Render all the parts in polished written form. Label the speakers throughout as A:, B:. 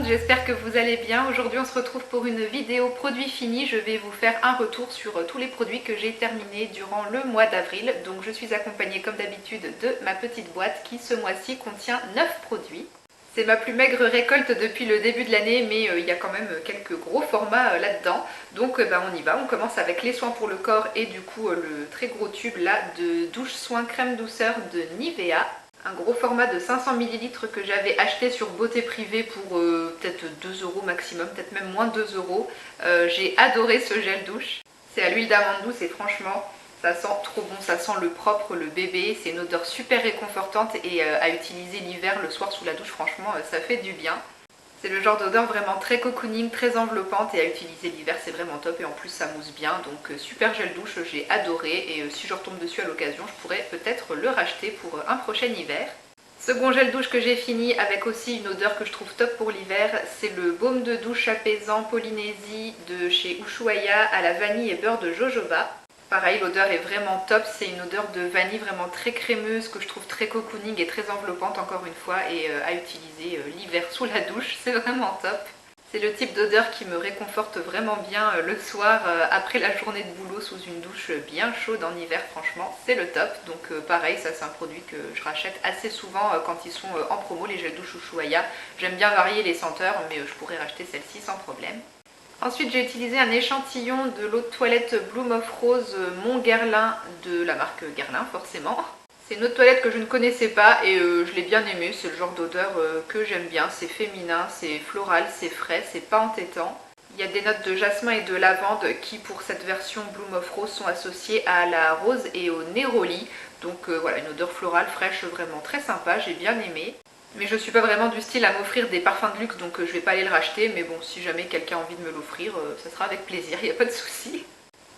A: j'espère que vous allez bien. Aujourd'hui on se retrouve pour une vidéo produit fini. Je vais vous faire un retour sur tous les produits que j'ai terminés durant le mois d'avril. Donc je suis accompagnée comme d'habitude de ma petite boîte qui ce mois-ci contient 9 produits. C'est ma plus maigre récolte depuis le début de l'année, mais il y a quand même quelques gros formats là-dedans. Donc on y va, on commence avec les soins pour le corps et du coup le très gros tube là de douche soin crème douceur de Nivea. Un gros format de 500 ml que j'avais acheté sur Beauté Privée pour peut-être 2 € maximum, peut-être même moins de 2 €. J'ai adoré ce gel douche. C'est à l'huile d'amande douce et franchement, ça sent trop bon, ça sent le propre, le bébé. C'est une odeur super réconfortante et à utiliser l'hiver, le soir sous la douche, franchement, ça fait du bien. C'est le genre d'odeur vraiment très cocooning, très enveloppante et à utiliser l'hiver c'est vraiment top et en plus ça mousse bien. Donc super gel douche, j'ai adoré et si je retombe dessus à l'occasion je pourrais peut-être le racheter pour un prochain hiver. Second gel douche que j'ai fini avec aussi une odeur que je trouve top pour l'hiver, c'est le baume de douche apaisant Polynésie de chez Ushuaïa à la vanille et beurre de jojoba. Pareil, l'odeur est vraiment top, c'est une odeur de vanille vraiment très crémeuse que je trouve très cocooning et très enveloppante encore une fois et à utiliser l'hiver sous la douche, c'est vraiment top. C'est le type d'odeur qui me réconforte vraiment bien le soir après la journée de boulot sous une douche bien chaude en hiver, franchement c'est le top. Donc pareil, ça c'est un produit que je rachète assez souvent quand ils sont en promo, les gels douche Ushuaïa. J'aime bien varier les senteurs mais je pourrais racheter celle-ci sans problème. Ensuite j'ai utilisé un échantillon de l'eau de toilette Bloom of Rose Mon Guerlain de la marque Guerlain forcément. C'est une eau de toilette que je ne connaissais pas et je l'ai bien aimée, c'est le genre d'odeur que j'aime bien, c'est féminin, c'est floral, c'est frais, c'est pas entêtant. Il y a des notes de jasmin et de lavande qui pour cette version Bloom of Rose sont associées à la rose et au néroli. Donc voilà, une odeur florale fraîche vraiment très sympa, j'ai bien aimé. Mais je suis pas vraiment du style à m'offrir des parfums de luxe donc je vais pas aller le racheter. Mais bon, si jamais quelqu'un a envie de me l'offrir, ça sera avec plaisir, il n'y a pas de souci.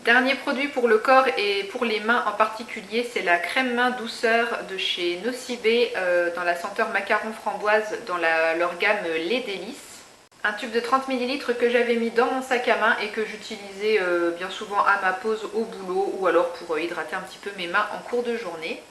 A: Dernier produit pour le corps et pour les mains en particulier, c'est la crème main douceur de chez Nocibé dans la senteur macaron framboise dans leur gamme Les Délices. Un tube de 30 ml que j'avais mis dans mon sac à main et que j'utilisais bien souvent à ma pause au boulot ou alors pour hydrater un petit peu mes mains en cours de journée.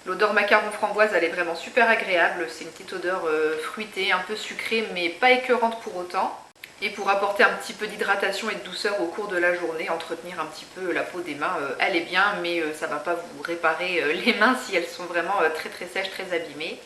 A: L'odeur macaron framboise elle est vraiment super agréable, c'est une petite odeur fruitée, un peu sucrée mais pas écœurante pour autant. Et pour apporter un petit peu d'hydratation et de douceur au cours de la journée, entretenir un petit peu la peau des mains, elle est bien mais ça va pas vous réparer les mains si elles sont vraiment très très sèches, très abîmées.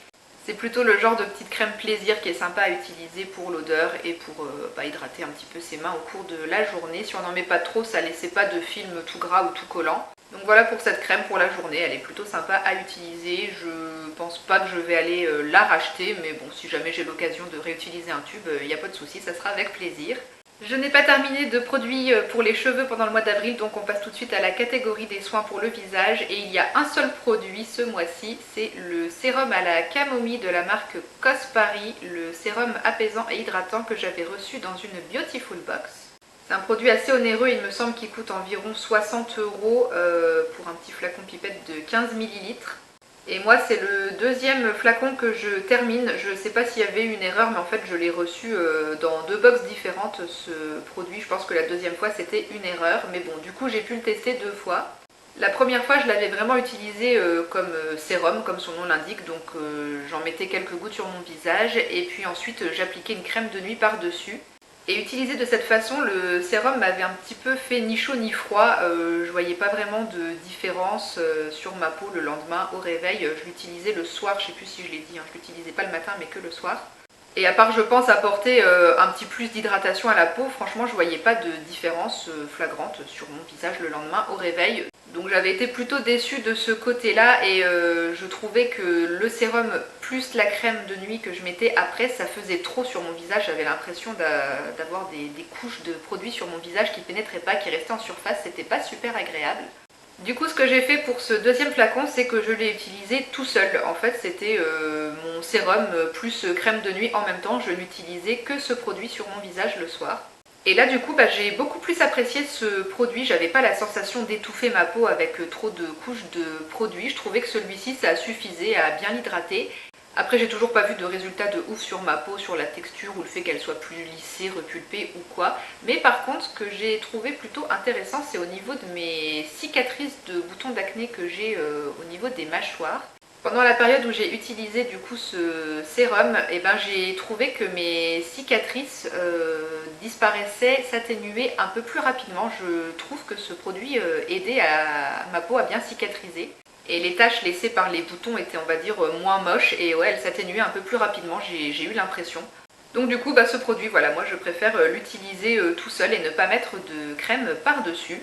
A: C'est plutôt le genre de petite crème plaisir qui est sympa à utiliser pour l'odeur et pour hydrater un petit peu ses mains au cours de la journée. Si on n'en met pas trop, ça ne laisse pas de film tout gras ou tout collant. Donc voilà pour cette crème pour la journée, elle est plutôt sympa à utiliser. Je pense pas que je vais aller la racheter, mais bon, si jamais j'ai l'occasion de réutiliser un tube, il n'y a pas de souci, ça sera avec plaisir. Je n'ai pas terminé de produits pour les cheveux pendant le mois d'avril, donc on passe tout de suite à la catégorie des soins pour le visage. Et il y a un seul produit ce mois-ci, c'est le sérum à la camomille de la marque Cos Paris, le sérum apaisant et hydratant que j'avais reçu dans une Beautiful Box. C'est un produit assez onéreux, il me semble qu'il coûte environ 60 € pour un petit flacon pipette de 15 ml. Et moi c'est le deuxième flacon que je termine, je ne sais pas s'il y avait une erreur mais en fait je l'ai reçu dans 2 box différentes ce produit. Je pense que la deuxième fois c'était une erreur mais bon du coup j'ai pu le tester 2 fois. La première fois je l'avais vraiment utilisé comme sérum comme son nom l'indique, donc j'en mettais quelques gouttes sur mon visage et puis ensuite j'appliquais une crème de nuit par dessus. Et utilisé de cette façon, le sérum m'avait un petit peu fait ni chaud ni froid, je voyais pas vraiment de différence sur ma peau le lendemain au réveil. Je l'utilisais le soir, je sais plus si je l'ai dit, hein, je l'utilisais pas le matin mais que le soir. Et à part je pense apporter un petit plus d'hydratation à la peau, franchement je voyais pas de différence flagrante sur mon visage le lendemain au réveil. Donc j'avais été plutôt déçue de ce côté là et je trouvais que le sérum plus la crème de nuit que je mettais après ça faisait trop sur mon visage. J'avais l'impression d'avoir des couches de produits sur mon visage qui pénétraient pas, qui restaient en surface, c'était pas super agréable. Du coup ce que j'ai fait pour ce deuxième flacon c'est que je l'ai utilisé tout seul. En fait c'était mon sérum plus crème de nuit en même temps, je n'utilisais que ce produit sur mon visage le soir. Et là du coup j'ai beaucoup plus apprécié ce produit, j'avais pas la sensation d'étouffer ma peau avec trop de couches de produits. Je trouvais que celui-ci ça suffisait à bien l'hydrater. Après j'ai toujours pas vu de résultat de ouf sur ma peau, sur la texture ou le fait qu'elle soit plus lissée, repulpée ou quoi. Mais par contre ce que j'ai trouvé plutôt intéressant c'est au niveau de mes cicatrices de boutons d'acné que j'ai au niveau des mâchoires. Pendant la période où j'ai utilisé du coup ce sérum, eh ben, j'ai trouvé que mes cicatrices disparaissaient, s'atténuaient un peu plus rapidement. Je trouve que ce produit aidait ma peau à bien cicatriser. Et les taches laissées par les boutons étaient, on va dire, moins moches et ouais, elles s'atténuaient un peu plus rapidement, j'ai eu l'impression. Donc du coup, ce produit, voilà, moi je préfère l'utiliser tout seul et ne pas mettre de crème par-dessus.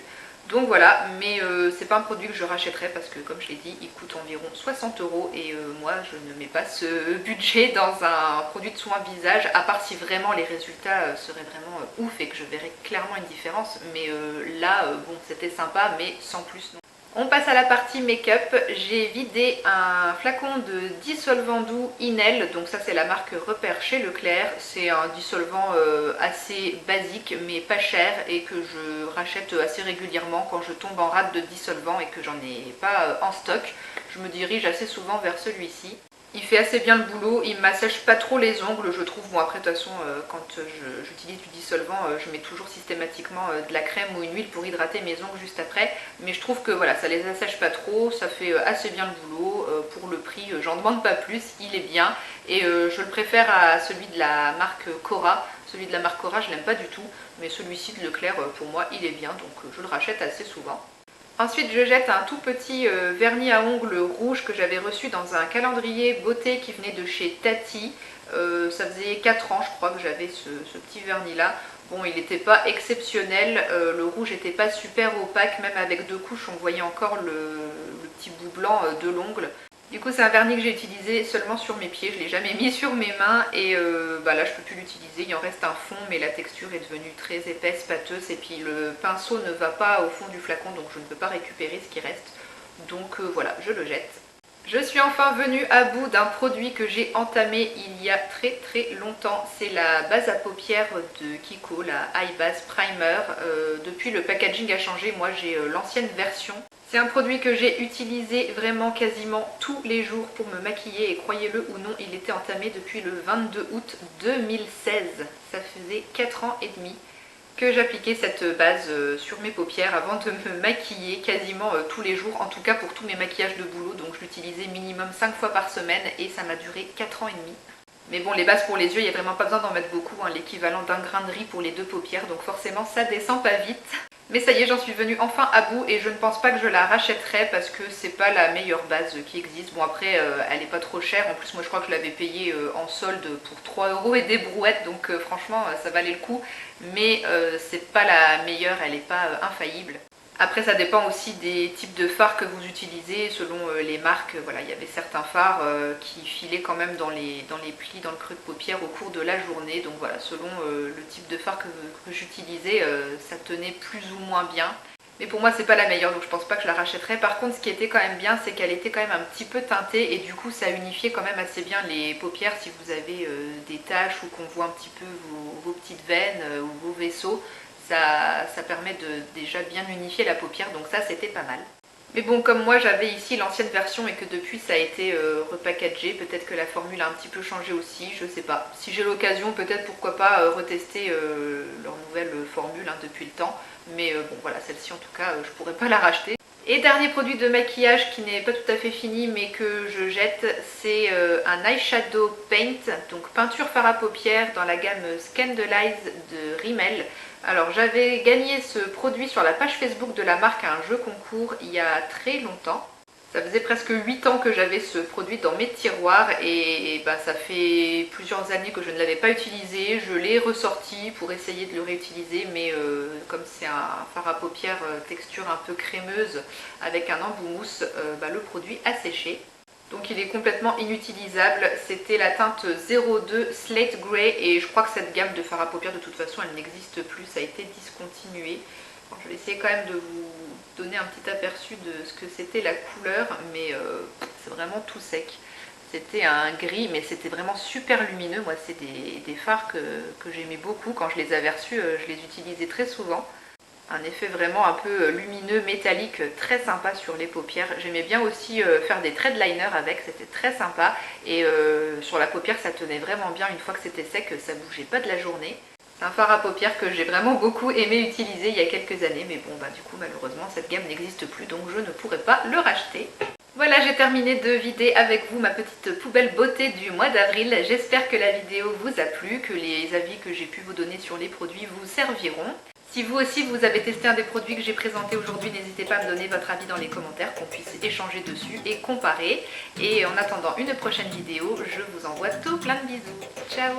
A: Donc voilà, mais c'est pas un produit que je rachèterai parce que comme je l'ai dit, il coûte environ 60 € et moi je ne mets pas ce budget dans un produit de soin visage, à part si vraiment les résultats seraient vraiment ouf et que je verrais clairement une différence. Mais là, bon, c'était sympa, mais sans plus non. On passe à la partie make-up. J'ai vidé un flacon de dissolvant doux Inel, donc ça c'est la marque Repère chez Leclerc. C'est un dissolvant assez basique mais pas cher et que je rachète assez régulièrement quand je tombe en rate de dissolvant et que j'en ai pas en stock. Je me dirige assez souvent vers celui-ci. Il fait assez bien le boulot, il ne m'assèche pas trop les ongles, je trouve. Bon après de toute façon, quand j'utilise du dissolvant, je mets toujours systématiquement de la crème ou une huile pour hydrater mes ongles juste après. Mais je trouve que voilà, ça les assèche pas trop, ça fait assez bien le boulot. Pour le prix, j'en demande pas plus, il est bien. Et je le préfère à celui de la marque Cora. Celui de la marque Cora, je l'aime pas du tout. Mais celui-ci de Leclerc, pour moi, il est bien, donc je le rachète assez souvent. Ensuite, je jette un tout petit vernis à ongles rouge que j'avais reçu dans un calendrier beauté qui venait de chez Tati. Ça faisait 4 ans, je crois, que j'avais ce petit vernis-là. Bon, il n'était pas exceptionnel, le rouge n'était pas super opaque, même avec 2 couches, on voyait encore le petit bout blanc de l'ongle. Du coup, c'est un vernis que j'ai utilisé seulement sur mes pieds, je ne l'ai jamais mis sur mes mains et là je peux plus l'utiliser, il en reste un fond mais la texture est devenue très épaisse, pâteuse et puis le pinceau ne va pas au fond du flacon donc je ne peux pas récupérer ce qui reste. Donc voilà, je le jette. Je suis enfin venue à bout d'un produit que j'ai entamé il y a très longtemps. C'est la base à paupières de Kiko, la Eye Base Primer. Depuis le packaging a changé, moi j'ai l'ancienne version. C'est un produit que j'ai utilisé vraiment quasiment tous les jours pour me maquiller et croyez-le ou non, il était entamé depuis le 22 août 2016. Ça faisait 4 ans et demi que j'appliquais cette base sur mes paupières avant de me maquiller quasiment tous les jours, en tout cas pour tous mes maquillages de boulot, donc je l'utilisais minimum 5 fois par semaine et ça m'a duré 4 ans et demi. Mais bon, les bases pour les yeux, il n'y a vraiment pas besoin d'en mettre beaucoup, hein, l'équivalent d'un grain de riz pour les 2 paupières, donc forcément ça descend pas vite. Mais ça y est, j'en suis venue enfin à bout et je ne pense pas que je la rachèterai parce que c'est pas la meilleure base qui existe. Bon après, elle est pas trop chère, en plus moi je crois que je l'avais payée en solde pour 3 € et des brouettes, donc franchement ça valait le coup. Mais c'est pas la meilleure, elle n'est pas infaillible. Après ça dépend aussi des types de fards que vous utilisez selon les marques. Voilà, il y avait certains fards qui filaient quand même dans les plis, dans le creux de paupière au cours de la journée. Donc voilà, selon le type de fard que j'utilisais, ça tenait plus ou moins bien. Mais pour moi c'est pas la meilleure donc je pense pas que je la rachèterai. Par contre ce qui était quand même bien c'est qu'elle était quand même un petit peu teintée et du coup ça unifiait quand même assez bien les paupières si vous avez des taches ou qu'on voit un petit peu vos petites veines ou vos vaisseaux. Ça permet de déjà bien unifier la paupière, donc ça c'était pas mal. Mais bon, comme moi j'avais ici l'ancienne version et que depuis ça a été repackagé, peut-être que la formule a un petit peu changé aussi, je sais pas. Si j'ai l'occasion, peut-être pourquoi pas retester leur nouvelle formule depuis le temps. Mais bon voilà, celle-ci en tout cas, je pourrais pas la racheter. Et dernier produit de maquillage qui n'est pas tout à fait fini mais que je jette, c'est un eyeshadow paint, donc peinture fard à paupières dans la gamme Scandalize de Rimmel. Alors j'avais gagné ce produit sur la page Facebook de la marque à un jeu concours il y a très longtemps. Ça faisait presque 8 ans que j'avais ce produit dans mes tiroirs et ça fait plusieurs années que je ne l'avais pas utilisé. Je l'ai ressorti pour essayer de le réutiliser mais comme c'est un fard à paupières texture un peu crémeuse avec un embout mousse, le produit a séché. Donc il est complètement inutilisable. C'était la teinte 02 Slate Grey et je crois que cette gamme de fard à paupières de toute façon elle n'existe plus, ça a été discontinué. Bon, je vais essayer quand même de vous donner un petit aperçu de ce que c'était la couleur, mais c'est vraiment tout sec. C'était un gris, mais c'était vraiment super lumineux. Moi, c'est des fards que j'aimais beaucoup. Quand je les avais reçus, je les utilisais très souvent. Un effet vraiment un peu lumineux, métallique, très sympa sur les paupières. J'aimais bien aussi faire des traits de liner avec, c'était très sympa. Et sur la paupière, ça tenait vraiment bien une fois que c'était sec, ça bougeait pas de la journée. C'est un fard à paupières que j'ai vraiment beaucoup aimé utiliser il y a quelques années, mais bon du coup malheureusement cette gamme n'existe plus donc je ne pourrais pas le racheter. Voilà, j'ai terminé de vider avec vous ma petite poubelle beauté du mois d'avril. J'espère que la vidéo vous a plu, que les avis que j'ai pu vous donner sur les produits vous serviront. Si vous aussi vous avez testé un des produits que j'ai présenté aujourd'hui, n'hésitez pas à me donner votre avis dans les commentaires, qu'on puisse échanger dessus et comparer. Et en attendant une prochaine vidéo, je vous envoie tout plein de bisous. Ciao!